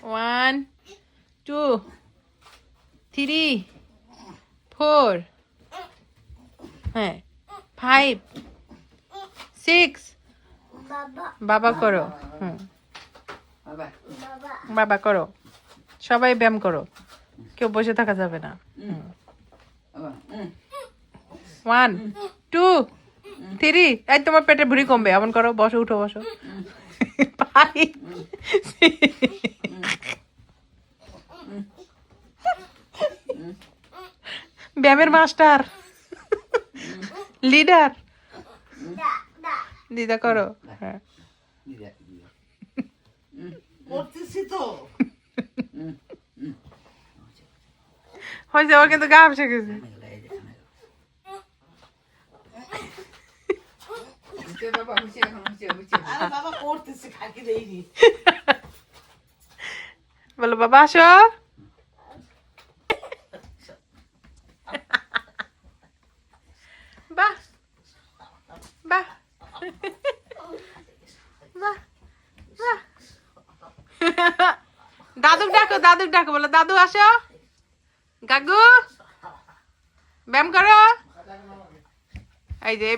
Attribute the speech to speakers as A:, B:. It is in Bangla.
A: 1 2 3 4 হ্যাঁ 5 6 বাবা করো বাবা করো সবাই ব্যায়াম করো কেউ বসে থাকা যাবে না 1 2 3 এই তোমার পেটে ভুঁড়ি কমবে এমন করো বসো উঠো বসো 5 ব্যায়ামের মাস্টার লিডার দিদা করো হ্যাঁ হয়েছে ওর কিন্তু গা বসে গেছে বলো বাবা আসো বাহ বাহ বাহ বাহ দাদুক ডাকো বলো দাদু আসো গাগু ব্যায়াম করো এই যে